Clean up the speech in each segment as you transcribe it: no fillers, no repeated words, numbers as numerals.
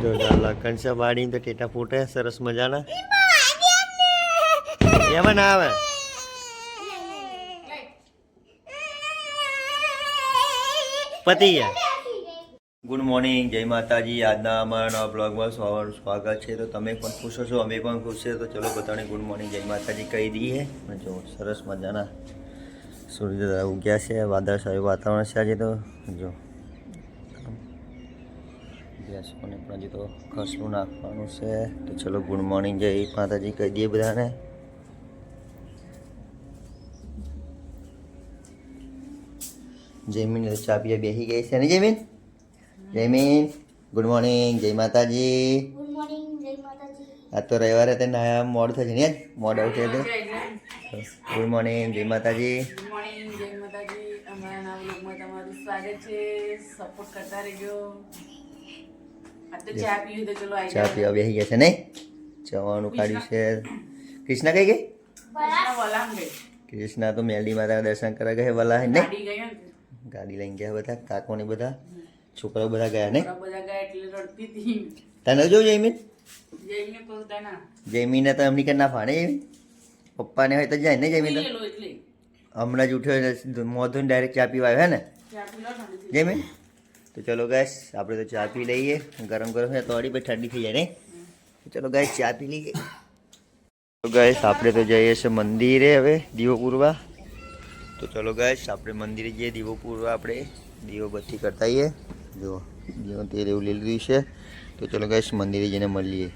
જો કંસા બાળી તો ટેટા ફૂટે સરસ મજાના એમાં ના આવે. પતી ગયા. ગુડ મોર્નિંગ, જય માતાજી. આજના અમારા નવા બ્લોગમાં સ્વાગત છે. તો તમે પણ ખુશ છો, અમે પણ ખુશ છે. તો ચલો બધાને ગુડ મોર્નિંગ, જય માતાજી કહી દઈએ. જો સરસ મજાના સૂર્ય ઉગ્યા છે, વાદળછાયું વાતાવરણ છે આજે. તો જો ભેંસોને પણ હજી તો ખસલું નાખવાનું છે. તો ચલો ગુડ મોર્નિંગ, જય માતાજી કહી દઈએ બધાને. જયમીન ચા પીવા બેસી ગઈ છે ને જયમીન? જયમીન ગુડ મોર્નિંગ, જય માતાજી. ગુડ મોર્નિંગ, જય માતાજી. આ તો રવિવારે તે નાયા મોડ થશે ને? મોડ ઉઠે તો ગુડ મોર્નિંગ, જય માતાજી. ગુડ મોર્નિંગ, જય માતાજી. અમારા નવા બ્લોગમાં તમારું સ્વાગત છે. સપોર્ટ કરતા રહેજો. આ તો ચા પીવું તો ચલો આવી ચા પીવા બેસી ગયા છે નહીં? જવાનું કાઢ્યું છે. કૃષ્ણા કઈ ગઈ? વલામ ગઈ. કૃષ્ણા તો મેલડી માતા દર્શન કરવા ગયા વલા નહીં? ગાડી ગઈ ને ગાડી લઈને ગયા બધા, કાકોને બધા છોકરાઓ બધા ગયા નહીં? બધા ગયા એટલે રડતી હતી. તને જો જયમીન? જઈને કહું ના જયમીને તો એમની કે ના ફાડે. પપ્પાને હોય તો જાય ને જયમીન? તો લો એટલે હમણાં જ ઉઠ્યો મોઢું ડાયરેક્ટ ચા પીવા આવ્યો હે ને ચા પી લો ઠંડી જયમીન? તો ચલો ગેસ આપણે તો ચા પી લઈએ. ગરમ ગરમ છે તો અડી પછી ઠંડી થઈ જાય નહીં? તો ચલો ગેસ ચા પી લઈએ. તો ગેસ આપણે તો જઈએ છીએ મંદિરે હવે દીવો પૂરવા. તો ચલો ગેસ આપણે મંદિરે જઈએ દીવો પૂરવા. આપણે દીવો બત્તી કરતા આવીએ. જો દીવો તેલ એવું લઈ લીધું છે. તો ચલો ગેસ મંદિરે જઈને મળીએ.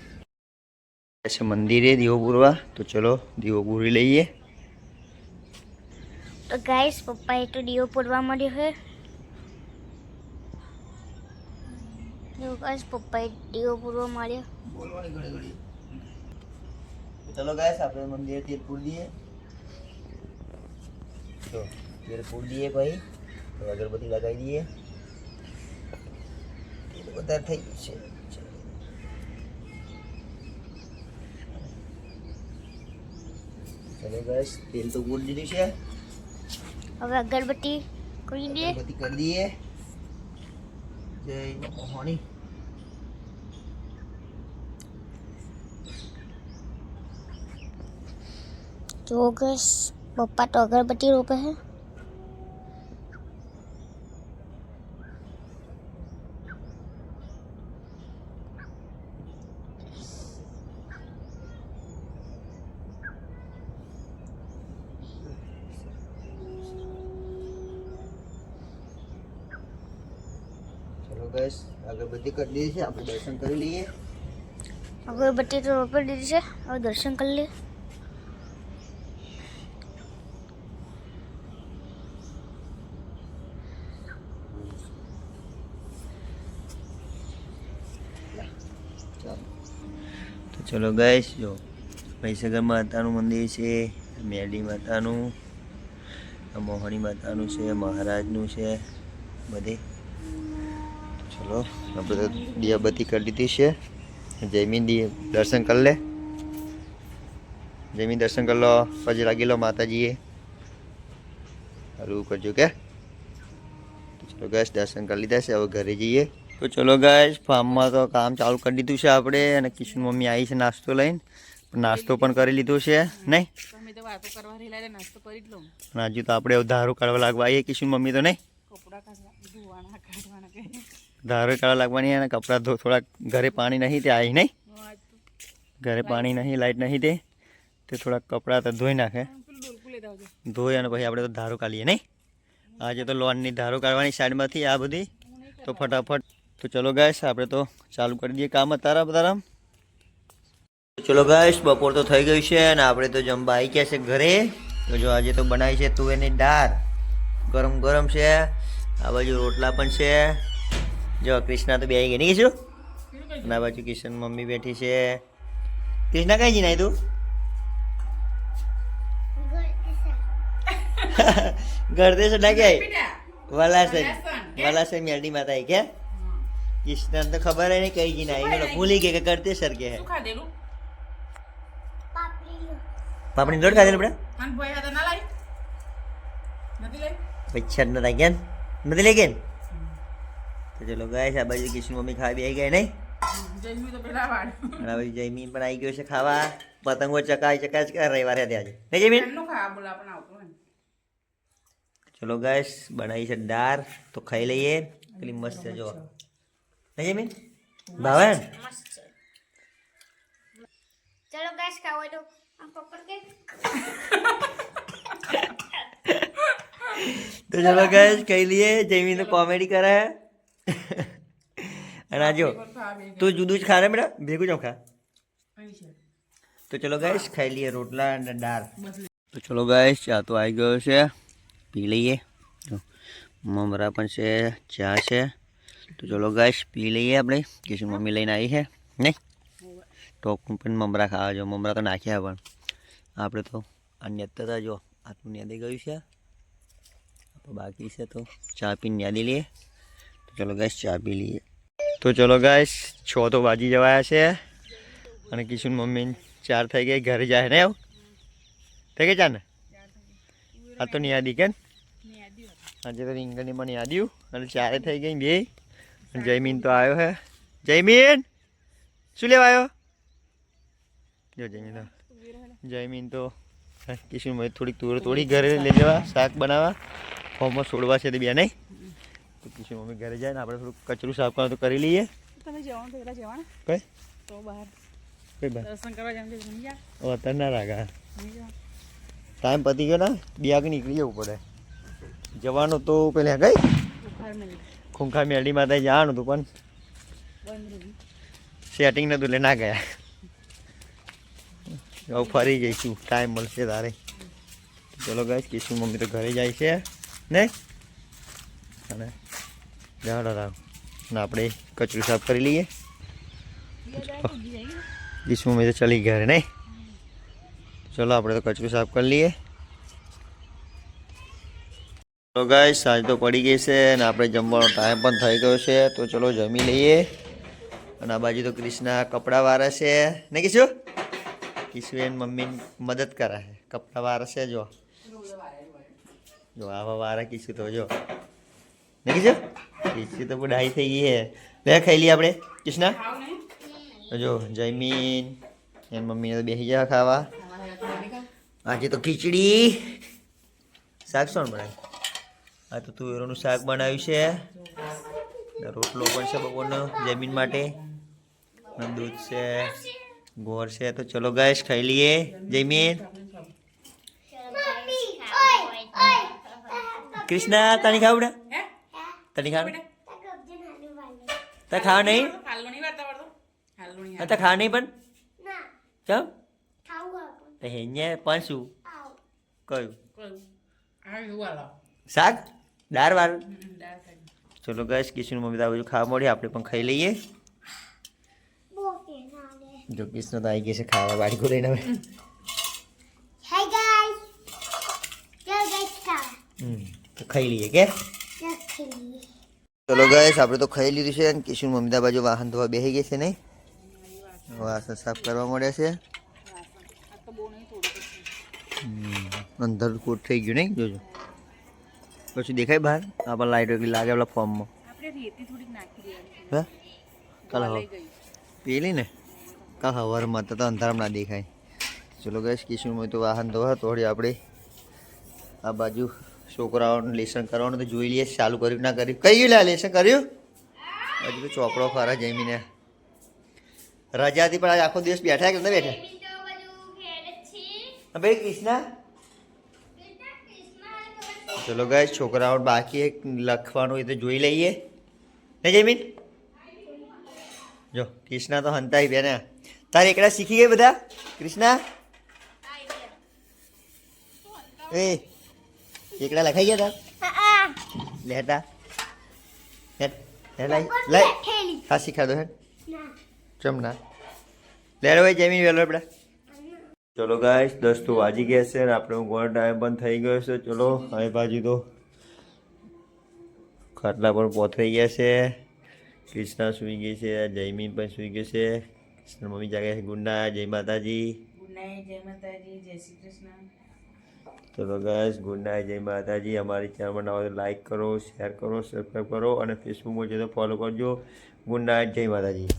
મંદિરે દીવો પૂરવા. તો ચલો દીવો પૂરી લઈએ. તો ગાઈસ પપ્પાએ તો દીવો પૂરવા મળ્યો છે. જો ગાઈસ પપ્પાએ દીવો પૂરવા મળ્યો. બોલવાની ઘડી ઘડી. ચલો ગાઈસ આપણે મંદિરે તેલ પૂરી દઈએ. તો તેલ પૂરી દઈએ ભાઈ. તો અગરબત્તી લગાવી દઈએ. તેલ વધારે થઈ ગયું છે. ચલો ગાઈસ તેલ તો પૂરી દીધું છે. હવે અગરબત્તી કરી દઈએ. અગરબત્તી કરી દઈએ. જય મોહની. જો ગાઈસ પપ્પા તો અગરબત્તી રોપે છે. ચલો ગાઈસ અગરબત્તી કરી દીધી છે. આપણે દર્શન કરી લઈએ. અગરબત્તી તો રોપી દીધી છે. હવે દર્શન કરી લઈએ. તો ચલો ગાઈસ જો મહીસાગર માતાનું મંદિર છે, મેરડી માતાનું, મોહણી માતાનું છે, મહારાજનું છે બધે. ચલો આપણે તો દિયાબત્તી કરી દીધી છે. જયમીન દર્શન કરી લે. જયમીન દર્શન કરી લો પછી લાગી લો માતાજીએ. સારું કરજો કે. તો ચલો ગાઈસ દર્શન કરી લીધા છે. હવે ઘરે જઈએ. તો ચલો ગાઈસ ફાર્મમાં તો કામ ચાલુ કરી દીધું છે આપણે. અને કિશન મમ્મી આવી છે નાસ્તો લઈને. નાસ્તો પણ કરી લીધો છે નહીં? તમે તો વાતો કરવા રહેલા નાસ્તો કરી જ લો. અને હજુ તો આપણે ધારો કાઢવા લાગવા આવીએ કિશન મમ્મી તો નહીં? કપડા ધોવાના કાઢવાના કે ધારો કાઢવા લાગવાની. અને કપડાં થોડાક ઘરે પાણી નહીં તે આવી નહીં? ઘરે પાણી નહીં, લાઇટ નહીં તે થોડાક કપડાં તો ધોઈ નાખે. ડોલકું લેતા આવજો. ધોઈ અને પછી આપણે તો ધારો કાઢીએ નહીં? આજે તો લોનની ધારો કાઢવાની સાઈડમાંથી આ બધી. તો ફટાફટ તો ચલો ગાઈસ આપણે તો ચાલુ કરી દઈએ કામ તારામ. ચલો ગાઈસ બપોર તો થઈ ગયું છે અને આપણે તો જમવા આવી ગયા છે ઘરે. તો જો આજે તો બનાવી છે તુવેરની દાળ. ગરમ ગરમ છે. આ બાજુ રોટલા પણ છે. જો કૃષ્ણા તો બેસી ગઈ નહીં કીશું? અને આ બાજુ કિશન મમ્મી બેઠી છે. કૃષ્ણા કઈ જઈને આવી તું? ગરદેશ ના કે વલાસે મેરડી માતા આવી કે કૃષ્ણ તો ખબર નહીં કઈ જઈને આવી. ભૂલી ગઈ કે ગરદેસર કે શું ખાધેલું? પાપડી દોડ ખાધેલું આપણે. અને ભાઈ હતા ના લાઈ નથી લાઈ પૈસા નથી ગયા નથી લઈ ગયા. તો ચલો ગાઈસ આ બાજુ કિશન મમ્મી ખાઈ બે ગયા નહીં? જમી તો પેલા વાળ અને હવે જયમીન પણ આવી ગયો છે ખાવા. પતંગો ચકાય રવિવારે હતી આજે નહીં જયમીન? એમનું ખાવા બોલા પણ આવતું હોય ને. ચલો ગાઈસ બનાવી છે દાળ તો ખાઈ લઈએ. પેલી મસ્ત છે જો નહીં જયમીન? ભાવે ને? મસ્ત છે. ચલો ગાઈસ ખાવા દો. આ પકડ કે તો ચલો ગાઈસ ખાઈ લઈએ. જયમીન તો કોમેડી કરે. અને આ જો તું જુદું જ ખા રે બેટા, ભેગું જ ખા. અહીં છે. તો ચલો ગાઈસ ખાઈ લઈએ રોટલા અને દાળ. તો ચલો ગાઈસ ચા તો આવી ગયો છે, પી લઈએ. જો મમરા પણ છે, ચા છે. તો ચલો ગાઈસ પી લઈએ આપણે. કિશન મમ્મી લઈને આવી છે નહીં? ટોકનું પણ મમરા ખાવા જો. મમરા તો નાખ્યા પણ આપણે તો અન્ય હતા જો આટલું યાદી ગયું છે. તો બાકી છે તો ચા પીને યાદી લઈએ. તો ચલો ગાઈસ ચા પી લઈએ. તો ચલો ગાઈસ 6 તો વાગી જવાયા છે અને કિશન મમ્મી 4 થઈ ગઈ, ઘરે જાય ને આવું થઈ ગઈ ચા ને? આ તો નિયાદી કેમ આજે તો રીંગણની મને યાદ્યું અને 4 થઈ ગઈ બે. જયમીન તો આવ્યો હે. જયમીન શું લેવા આવ્યો? જો જયમીન તો કિશન મમ્મી થોડીક તુર તોડી ઘરે લઈ જવા શાક બનાવવા. ફોર્મમાં છોડવા છે તે બે નહીં. તો કિશન મમ્મી ઘરે જાય ને આપણે થોડુંક કચરું સાફ કરવાનું તો કરી લઈએ. તમે જવાનું પેલા જવાના કઈ તો બહાર કઈ બાર દર્શન કરવા જવાનું છે જમી જા અત્યારે ના રાખા. જમી જા. ટાઈમ પતી ગયો ને 2 વાગે નીકળી જવું પડે. જવાનું તો પેલા કઈ બુખાર મેં ખૂંખા મેરડી માતા જવાનું હતું પણ બંધ રહી. સેટિંગ નતું એટલે ના ગયા. હવે ફરી જઈશું ટાઈમ મળશે તારે. ચલો ગાઈસ કિશન મમ્મી તો ઘરે જાય છે ને અને જાડો રાવ ને આપણે કચરું સાફ કરી લઈએ. કિશન મમ્મી તો ચલી ઘરે નહીં. ચલો આપણે તો કચરું સાફ કરી લઈએ. તો ગાઈસ સાંજ તો પડી ગઈ છે અને આપણે જમવાનો ટાઈમ પણ થઈ ગયો છે. તો ચલો જમી લઈએ. અને આ બાજુ તો ક્રિષ્ના કપડાં વારે છે ને કિશુ? કિશુ એને મમ્મીની મદદ કરે છે, કપડાં વારે છે. જો આવા વારે કિશુ તો જો ને કિશુ? કિશુ તો બુઢાઈ થઈ ગઈ છે. લે ખાઈ લઈએ આપણે કિષ્ના. તો જો જયમીન એની મમ્મીને તો બેસી જાય ખાવા. આજે તો ખીચડી શાક શું બનાવ્યું? આ તો તુવેરોનું શાક બનાવ્યું છે. રોટલો પણ છે બપોરનો જમીન માટે. દૂધ છે, ગોળ છે. તો ચલો ગાઈસ ખાઈ લઈએ. જયમીન કૃષ્ણા તને ખાવ બેટા? તને ખાવ? તારે ખાવા નહીં? હાલનો નહીં વાર્તા વાળતો હાલનો નહીં તારે ખાવા નહીં પણ ચમ ખાવું તો હેન્યા પણ શું કયું કયું આ એવું હાલો શાક દાળ વાળ. દાળ ખાઈ ચલો ગાઈસ કિશન મમ્મી તો આ બધું ખાવા મળી, આપણે પણ ખાઈ લઈએ. બોકે ના દે. જો કિશન તો આવી ગઈ છે ખાવા વાડીકો લઈને હવે. Hi guys. ચલ ગાઈસ ખાવા. તો ખાઈ લઈએ કે ચલ ખાઈએ. ચલો ગાઈસ આપણે તો ખાઈ લીધું છે અને કિશન મમ્મી બાજુ વાહન ધોવા બેસી ગઈ છે નહીં. વાસણ સાફ કરવા મળે છે. આ તો બહુ નહીં થોડું અંદર કોટ થઈ ગયું નહીં જોજો. પછી દેખાય બહાર આપણા લાઈટો એટલી લાગે આપણા ફોર્મમાં. આપણે રેતી થોડીક નાખી દેવાની હા કાલ લઈ ગઈ પેલી ને કાલ હવારમાં તો અંધારામાં ના દેખાય. ચલો ગાઈસ કિશન મમ્મી તો વાહન ધોવા તો વળી આપણે આ બાજુ છોકરાઓનું લેસન કરવાનું તો જોઈ લઈએ ચાલુ કર્યું ના કર્યું. કઈ ગયું લે લેસન કર્યું? હજુ તો ચોપડો ખરા જમીને રજા હતી પણ આજે આખો દિવસ બેઠા કે નથી બેઠા? ભાઈ કૃષ્ણા ચલો ગાઈસ છોકરાઓ બાકી એક લખવાનું એ તો જોઈ લઈએ ને જયમીન. જો કૃષ્ણા તો હંતાઈ બેને તારે એકડા શીખી ગઈ બધા કૃષ્ણા? એ એકડા લખાઈ ગયા તાર લેતા લઈ હા શીખા દો હે ચમ ના લે ભાઈ જમીન વેલો આપડે. ચલો ગાઈસ 10 તો વાગી ગયા છે અને આપણે ઊંઘવાનો ટાઈમ પણ થઈ ગયો છે. ચલો હવે બાજુ તો ખાટલા પણ પહોંચાઈ ગયા છે. કૃષ્ણા સૂઈ ગઈ છે, જયમીન પણ સૂઈ ગઈ છે. કૃષ્ણ મમ્મી જાગે છે. ગુડ નાઇટ, જય માતાજી. ગુડ નાઇટ, જય માતાજી, જય શ્રી કૃષ્ણ. ચલો ગાઈસ ગુડ નાઇટ, જય માતાજી. અમારી ચેનલમાં નવા લાઈક કરો, શેર કરો, સબસ્ક્રાઈબ કરો અને ફેસબુકમાં છે તો ફોલો કરજો. ગુડ નાઇટ, જય માતાજી.